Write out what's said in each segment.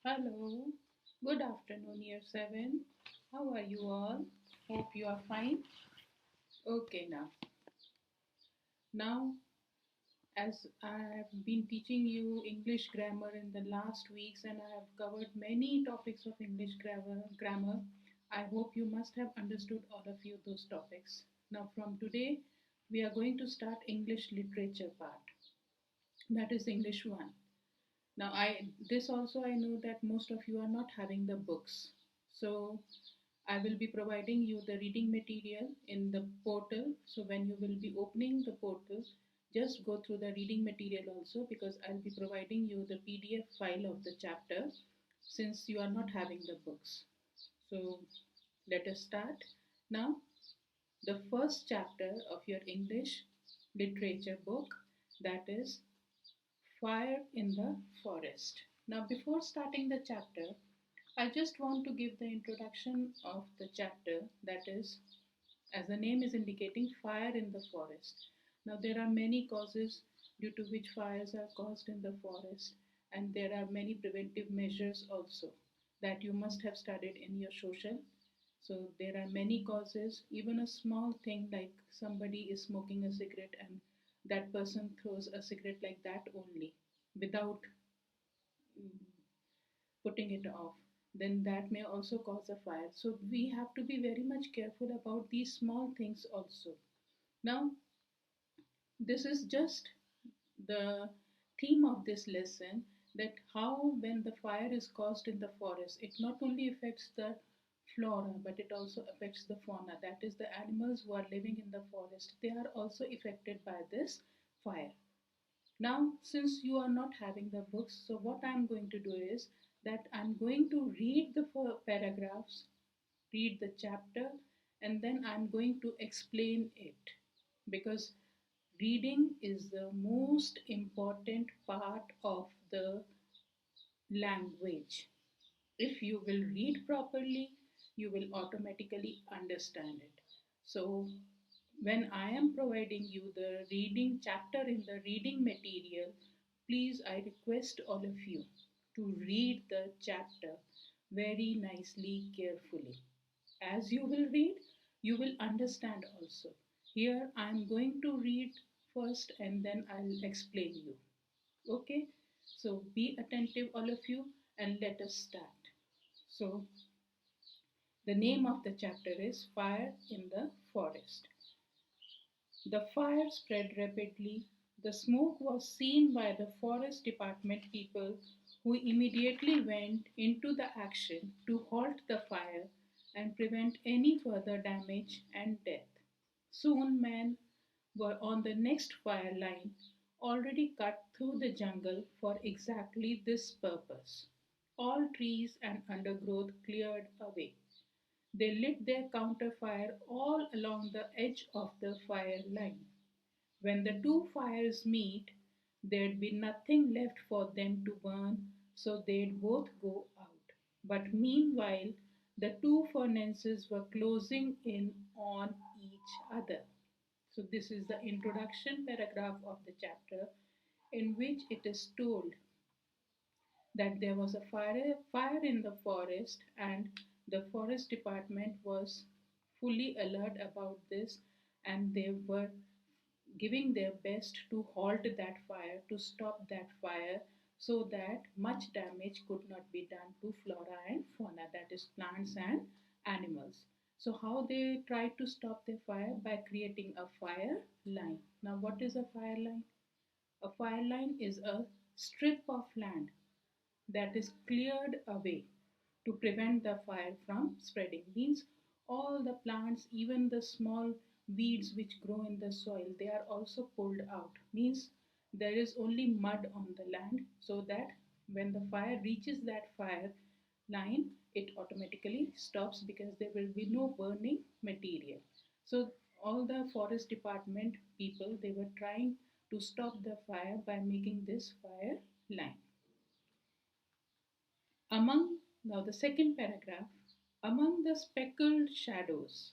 Hello, good afternoon, year 7. How are you all? Hope you are fine. Okay, now, as I have been teaching you English grammar in the last weeks and I have covered many topics of English grammar, I hope you must have understood all of you those topics. Now, from today, we are going to start English literature part. That is English 1. Now, I this also I know that most of you are not having the books. So, I will be providing you the reading material in the portal. So, when you will be opening the portal, just go through the reading material also because I'll be providing you the PDF file of the chapter since you are not having the books. So, let us start. Now, the first chapter of your English literature book, that is Fire in the Forest. Now, before starting the chapter, I just want to give the introduction of the chapter, that is, as the name is indicating, fire in the forest. Now, there are many causes due to which fires are caused in the forest, and there are many preventive measures also that you must have studied in your social. So, there are many causes, even a small thing like somebody is smoking a cigarette and that person throws a cigarette like that only without mm, putting it off, then that may also cause a fire. So we have to be very much careful about these small things also. Now, this is just the theme of this lesson, that how when the fire is caused in the forest, it not only affects the flora but it also affects the fauna, that is the animals who are living in the forest, they are also affected by this fire. Now, since you are not having the books, so what I'm going to do is that I'm going to read the four paragraphs, read the chapter, and then I'm going to explain it because reading is the most important part of the language. If you will read properly, you will automatically understand it. So, when I am providing you the reading chapter in the reading material, please I request all of you to read the chapter very nicely, carefully. As you will read, you will understand also. Here I am going to read first and then I'll explain you. Okay? So be attentive, all of you, and let us start. So, the name of the chapter is Fire in the Forest. The fire spread rapidly. The smoke was seen by the forest department people, who immediately went into the action to halt the fire and prevent any further damage and death. Soon men were on the next fire line, already cut through the jungle for exactly this purpose. All trees and undergrowth cleared away. They lit their counterfire all along the edge of the fire line. When the two fires meet, there'd be nothing left for them to burn, so they'd both go out. But meanwhile, the two furnaces were closing in on each other. So, this is the introduction paragraph of the chapter in which it is told that there was a fire in the forest and the forest department was fully alert about this and they were giving their best to halt that fire, to stop that fire, so that much damage could not be done to flora and fauna, that is, plants and animals. So, how they tried to stop the fire? By creating a fire line. Now, what is a fire line? A fire line is a strip of land that is cleared away to prevent the fire from spreading. Means all the plants, even the small weeds which grow in the soil, they are also pulled out. Means there is only mud on the land, so that when the fire reaches that fire line, it automatically stops because there will be no burning material. So all the forest department people, they were trying to stop the fire by making this fire line. Among now the second paragraph, among the speckled shadows,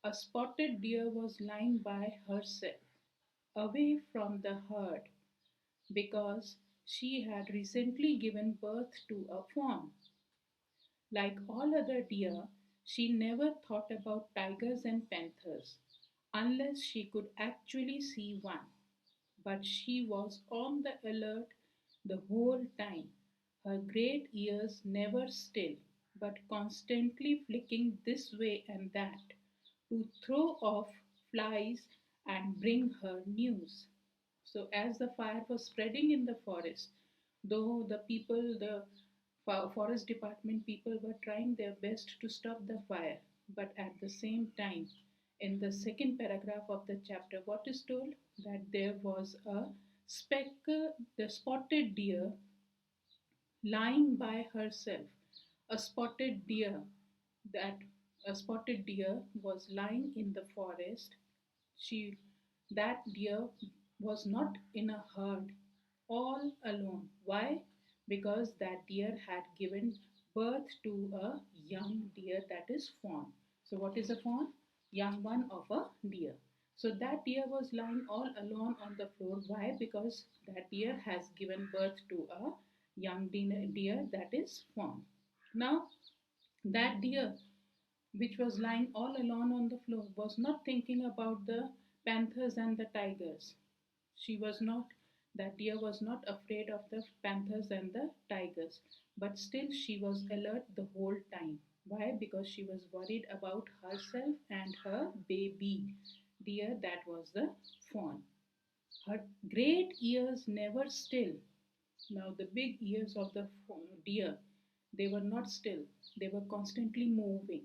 a spotted deer was lying by herself, away from the herd, because She had recently given birth to a fawn. Like all other deer, she never thought about tigers and panthers unless she could actually see one. But she was on the alert the whole time, her great ears never still, but constantly flicking this way and that to throw off flies and bring her news. So, as the fire was spreading in the forest, though the forest department people were trying their best to stop the fire, but at the same time, in the second paragraph of the chapter, what is told that there was a the spotted deer lying by herself, a spotted deer that a spotted deer was lying in the forest. She that deer was not in a herd, all alone. Why? Because that deer had given birth to a young deer, that is fawn. So what is a fawn? Young one of a deer. So that deer was lying all alone on the floor. Why? Because that deer has given birth to a young deer, that is fawn. Now that deer which was lying all alone on the floor, was not thinking about the panthers and the tigers. She was not, that deer was not afraid of the panthers and the tigers, but still she was alert the whole time. Why? Because she was worried about herself and her baby deer, that was the fawn. Her great ears never still. Now, the big ears of the deer, they were not still, they were constantly moving.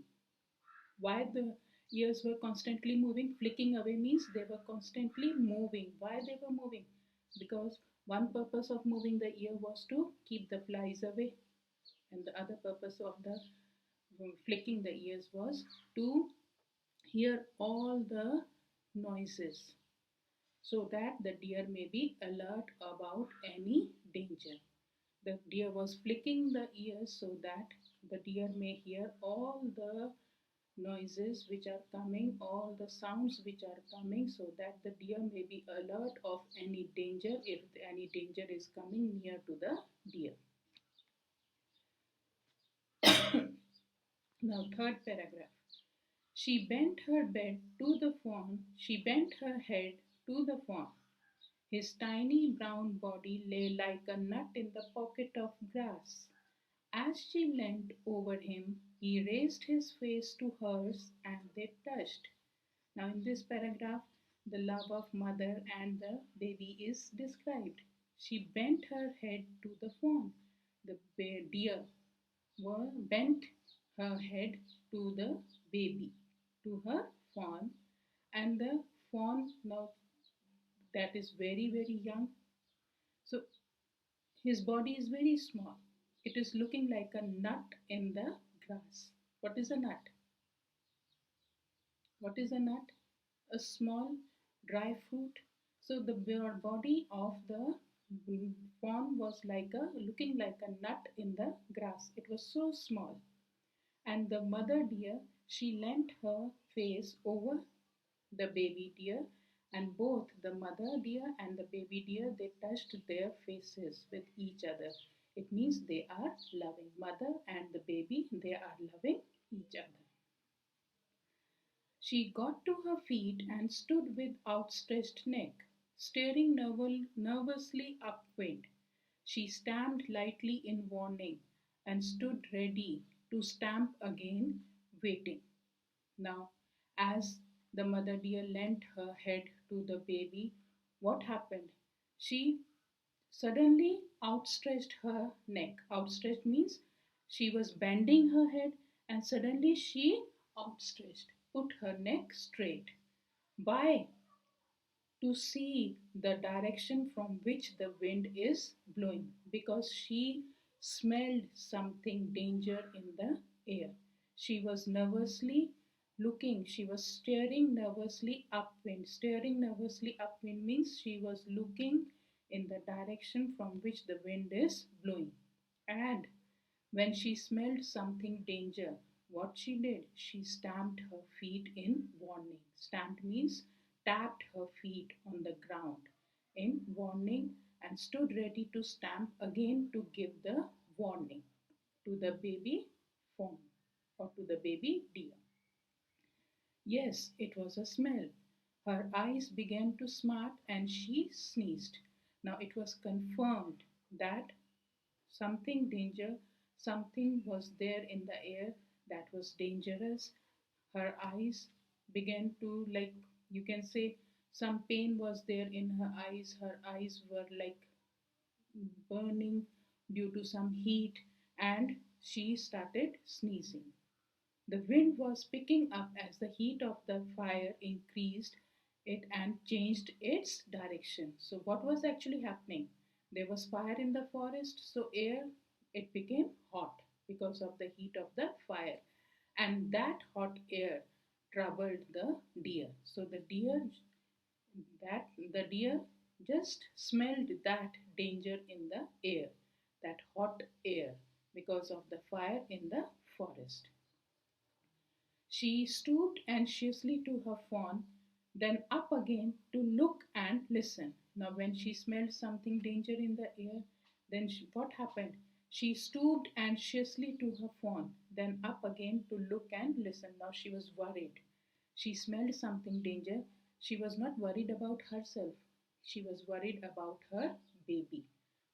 Why the ears were constantly moving? Flicking away means they were constantly moving. Why they were moving? Because one purpose of moving the ear was to keep the flies away, and the other purpose of the flicking the ears was to hear all the noises so that the deer may be alert about any danger. The deer was flicking the ears so that the deer may hear all the noises which are coming, all the sounds which are coming, so that the deer may be alert of any danger if any danger is coming near to the deer. Now, third paragraph. She bent her bed to the fawn, she bent her head to the fawn. His tiny brown body lay like a nut in the pocket of grass. As she leant over him, he raised his face to hers and they touched. Now, in this paragraph, the love of mother and the baby is described. She bent her head to the fawn. The deer bent her head to the baby, to her fawn, and the fawn now that is very, very young. So his body is very small. It is looking like a nut in the grass. What is a nut? What is a nut? A small dry fruit. So the body of the fawn was like a looking like a nut in the grass. It was so small. And the mother deer, she leant her face over the baby deer, and both the mother deer and the baby deer, they touched their faces with each other. It means they are loving. Mother and the baby, they are loving each other. She got to her feet and stood with outstretched neck, staring nervously upwind. She stamped lightly in warning and stood ready to stamp again, waiting. Now, as the mother deer leant her head to the baby, what happened? She suddenly outstretched her neck. Outstretched means she was bending her head and suddenly she outstretched, put her neck straight. Why? To see the direction from which the wind is blowing, because she smelled something danger in the air. She was nervously looking, she was staring nervously upwind. Staring nervously upwind means she was looking in the direction from which the wind is blowing. And when she smelled something danger, what she did, she stamped her feet in warning. Stamped means tapped her feet on the ground in warning, and stood ready to stamp again to give the warning to the baby fawn or to the baby deer. Yes, it was a smell. Her eyes began to smart and she sneezed. Now it was confirmed that something danger, something was there in the air that was dangerous. Her eyes began to, like, you can say, some pain was there in her eyes. Her eyes were like burning due to some heat, and she started sneezing. The wind was picking up as the heat of the fire increased it and changed its direction. So what was actually happening? There was fire in the forest, so air it became hot because of the heat of the fire. And that hot air troubled the deer. So the deer just smelled that danger in the air, that hot air because of the fire in the forest. She stooped anxiously to her fawn, then up again to look and listen. Now, when she smelled something danger in the air, what happened? She stooped anxiously to her fawn, then up again to look and listen. Now she was worried. She smelled something danger. She was not worried about herself. She was worried about her baby,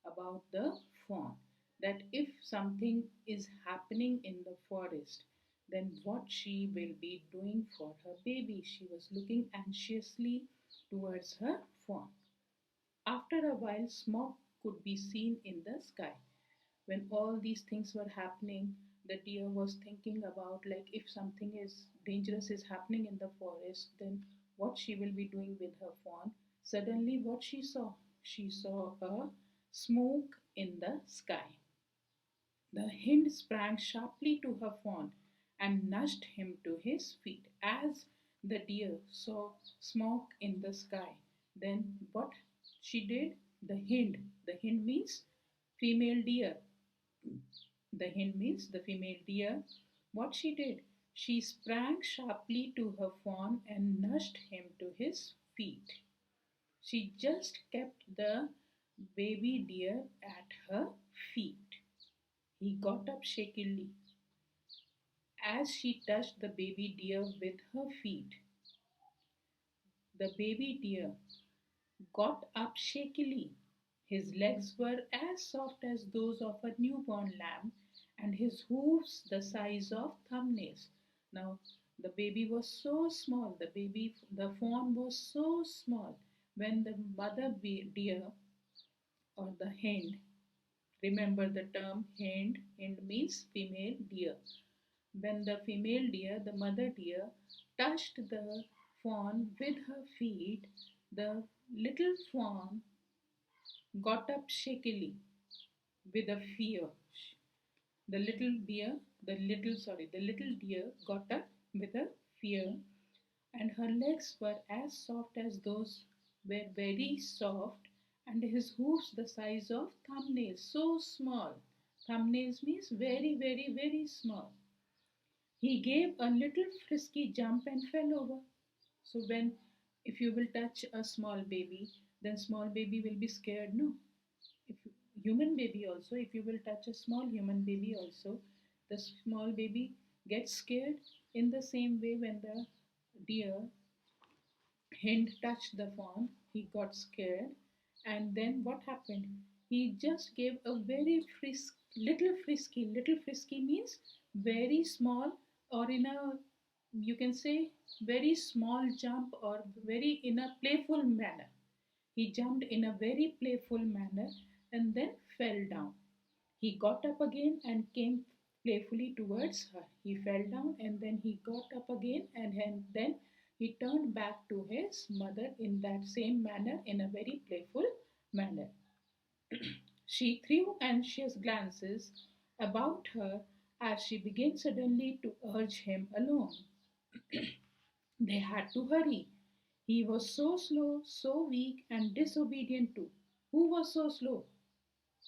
about the fawn. That if something is happening in the forest, then what she will be doing for her baby. She was looking anxiously towards her fawn. After a while, smoke could be seen in the sky. When all these things were happening, the deer was thinking about, like, if something is dangerous is happening in the forest, then what she will be doing with her fawn. Suddenly, what she saw? She saw a smoke in the sky. The hind sprang sharply to her fawn and nudged him to his feet. As the deer saw smoke in the sky, then what she did? The hind means female deer. The hind means the female deer. What she did? She sprang sharply to her fawn and nudged him to his feet. She just kept the baby deer at her feet. He got up shakily as she touched the baby deer with her feet. The baby deer got up shakily. His legs were as soft as those of a newborn lamb, and his hoofs the size of thumbnails. Now, the baby was so small, the fawn was so small. When the mother deer or the hen, remember the term hind means female deer. When the female deer, the mother deer, touched the fawn with her feet, the little fawn got up shakily with a fear. The little deer got up with a fear, and her legs were as soft as those were very soft, and his hoofs the size of thumbnails, so small. Thumbnails means very, very, very small. He gave a little frisky jump and fell over. So when if you will touch a small baby, then small baby will be scared, no? If human baby also, if you will touch a small human baby also, the small baby gets scared. In the same way, when the deer hind touched the fawn, he got scared, and then what happened? He just gave a very little frisky. Little frisky means very small, or in a, you can say, very small jump, or very in a playful manner. He jumped in a very playful manner and then fell down. He got up again and came playfully towards her. He fell down and then he got up again, and then he turned back to his mother in that same manner, in a very playful manner. She threw anxious glances about her as she began suddenly to urge him along. They had to hurry. He was so slow, so weak, and disobedient too. Who was so slow?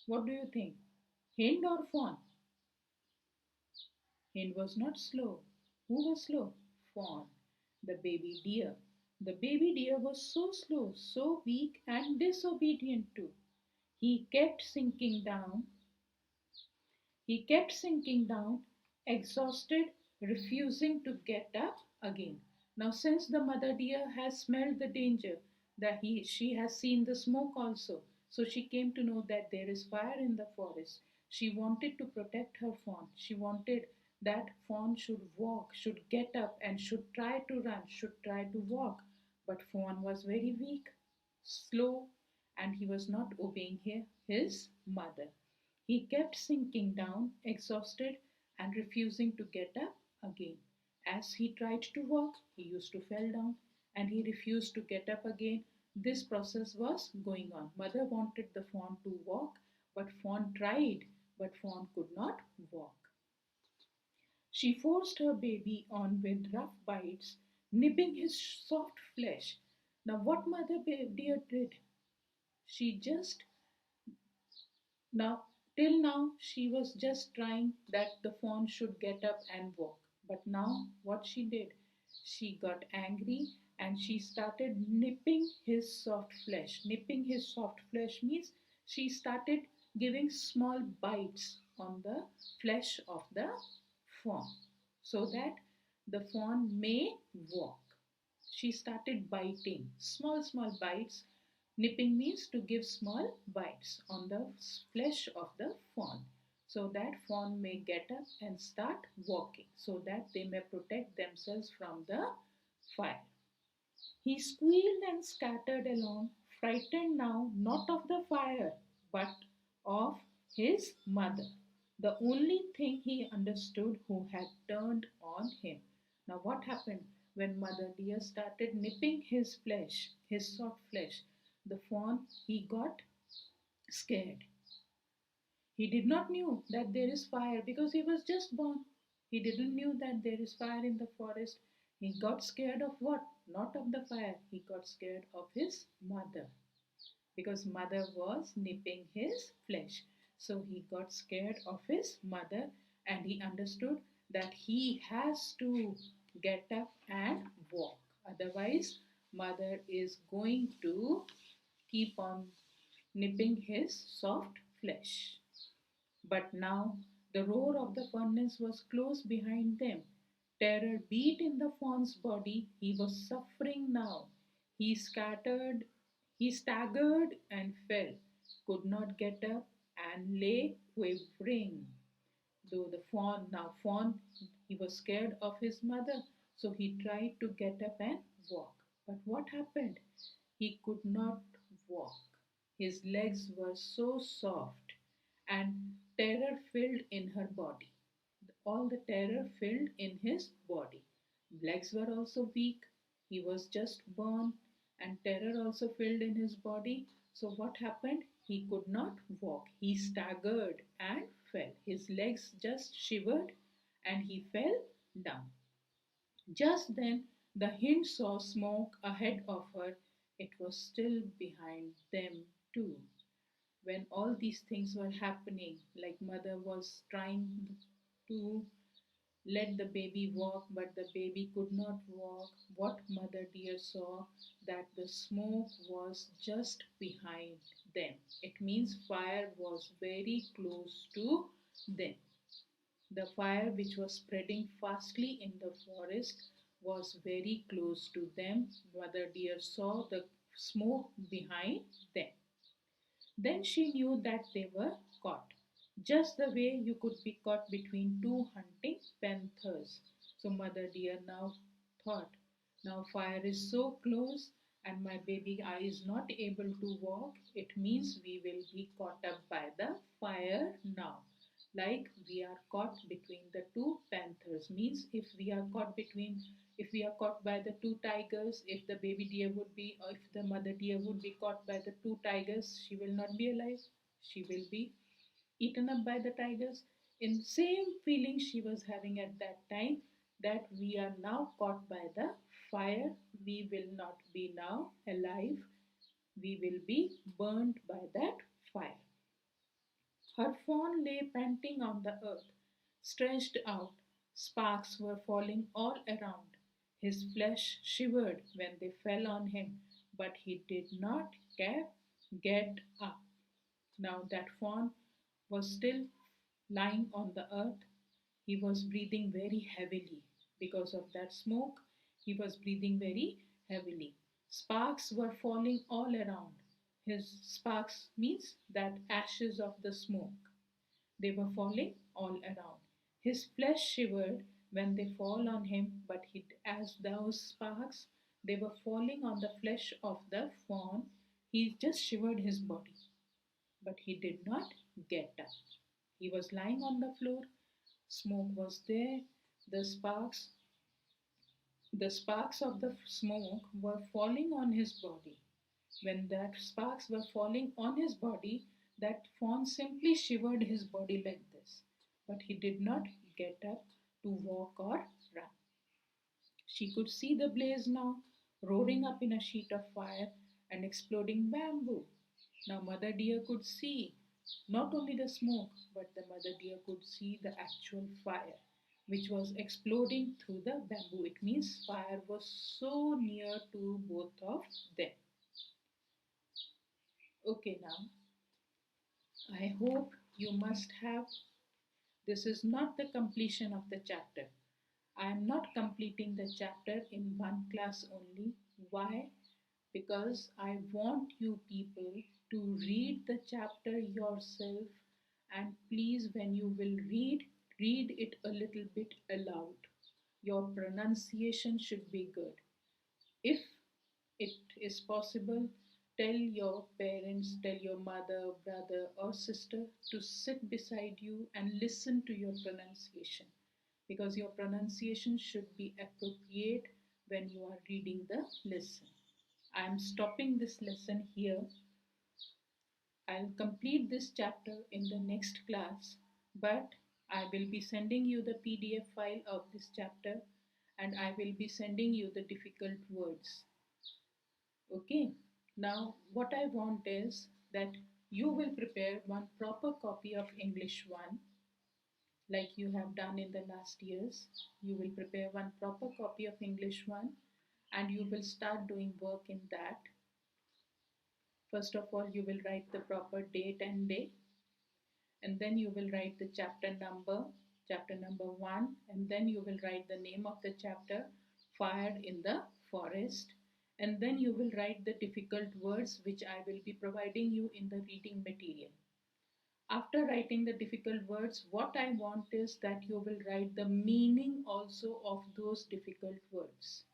What do you think? Hind or fawn? Hind was not slow. Who was slow? Fawn, the baby deer. The baby deer was so slow, so weak, and disobedient too. He kept sinking down. He kept sinking down, exhausted, refusing to get up again. Now, since the mother deer has smelled the danger, she has seen the smoke also, so she came to know that there is fire in the forest. She wanted to protect her fawn. She wanted that fawn should walk, should get up, and should try to run, should try to walk. But fawn was very weak, slow, and he was not obeying his mother. He kept sinking down, exhausted, and refusing to get up again. As he tried to walk, he used to fall down, and he refused to get up again. This process was going on. Mother wanted the fawn to walk, but fawn tried, but fawn could not walk. She forced her baby on with rough bites, nipping his soft flesh. Now, what Mother Deer did, she just now, till now, she was just trying that the fawn should get up and walk. But now, what she did, she got angry and she started nipping his soft flesh. Nipping his soft flesh means she started giving small bites on the flesh of the fawn so that the fawn may walk. She started biting, small bites. Nipping means to give small bites on the flesh of the fawn so that fawn may get up and start walking so that they may protect themselves from the fire. He squealed and scattered along, frightened now not of the fire but of his mother, the only thing he understood who had turned on him. Now, what happened when Mother Deer started nipping his flesh, his soft flesh? The fawn, he got scared. He did not knew that there is fire because he was just born. He didn't knew that there is fire in the forest. He got scared of what? Not of the fire. He got scared of his mother because mother was nipping his flesh. So he got scared of his mother and he understood that he has to get up and walk. Otherwise, mother is going to keep on nipping his soft flesh. But now the roar of the furnace was close behind them. Terror beat in the fawn's body. He was suffering now. He scattered, he staggered and fell, could not get up, and lay quivering. Though the fawn, he was scared of his mother, so he tried to get up and walk. But what happened? He could not walk. His legs were so soft, and terror filled in her body. All the terror filled in his body. Legs were also weak. He was just born, and terror also filled in his body. So, what happened? He could not walk. He staggered and fell. His legs just shivered and he fell down. Just then, the hind saw smoke ahead of her. It was still behind them, too. When all these things were happening, like mother was trying to let the baby walk, but the baby could not walk. What Mother Deer saw that the smoke was just behind them. It means fire was very close to them. The fire which was spreading fastly in the forest was very close to them. Mother Deer saw the smoke behind them. Then she knew that they were caught, just the way you could be caught between two hunting panthers. So Mother Deer now thought, now fire is so close and my baby I is not able to walk. It means we will be caught up by the fire now. Like we are caught between the two panthers means if we are caught by the two tigers, if the baby deer would be, or if the mother deer would be caught by the two tigers, she will not be alive. She will be eaten up by the tigers. In same feeling she was having at that time that we are now caught by the fire. We will not be now alive. We will be burned by that fire. Her fawn lay panting on the earth, stretched out. Sparks were falling all around. His flesh shivered when they fell on him, but he did not care, get up. Now that fawn was still lying on the earth. He was breathing very heavily. Because of that smoke, he was breathing very heavily. Sparks were falling all around. His sparks means that ashes of the smoke. They were falling all around. His flesh shivered when they fall on him, but as those sparks they were falling on the flesh of the fawn, he just shivered his body, but he did not get up. He was lying on the floor. Smoke was there. The sparks, the sparks of the smoke were falling on his body. When that sparks were falling on his body, that fawn simply shivered his body like this. But he did not get up to walk or run. She could see the blaze now, roaring up in a sheet of fire and exploding bamboo. Now Mother Deer could see not only the smoke, but the Mother Deer could see the actual fire which was exploding through the bamboo. It means fire was so near to both of them. Okay, now I hope you must have. This is not the completion of the chapter. I am not completing the chapter in one class only. Why? Because I want you people to read the chapter yourself, and please, when you will read it a little bit aloud. Your pronunciation should be good. If it is possible, tell your parents, tell your mother, brother, or sister to sit beside you and listen to your pronunciation, because your pronunciation should be appropriate when you are reading the lesson. I am stopping this lesson here. I'll complete this chapter in the next class, but I will be sending you the PDF file of this chapter, and I will be sending you the difficult words. Okay, now what I want is that you will prepare one proper copy of English 1 like you have done in the last years. You will prepare one proper copy of English 1 and you will start doing work in that. First of all, you will write the proper date and day, and then you will write the chapter number 1, and then you will write the name of the chapter, Fire in the Forest, and then you will write the difficult words which I will be providing you in the reading material. After writing the difficult words, what I want is that you will write the meaning also of those difficult words.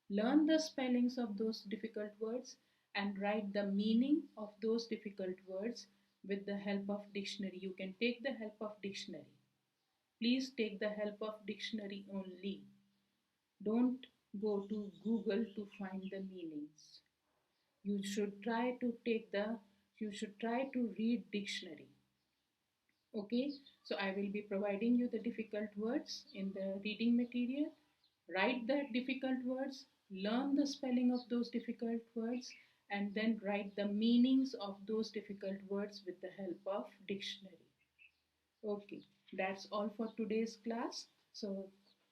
Learn the spellings of those difficult words and write the meaning of those difficult words with the help of dictionary. You can take the help of dictionary. Please take the help of dictionary only. Don't go to Google to find the meanings. You should try to read dictionary. Okay, so I will be providing you the difficult words in the reading material. Write the difficult words, learn the spelling of those difficult words, and then write the meanings of those difficult words with the help of dictionary. Okay, that's all for today's class. So,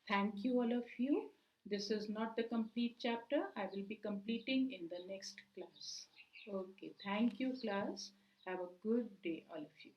thank you all of you. This is not the complete chapter. I will be completing in the next class. Okay, thank you, class. Have a good day, all of you.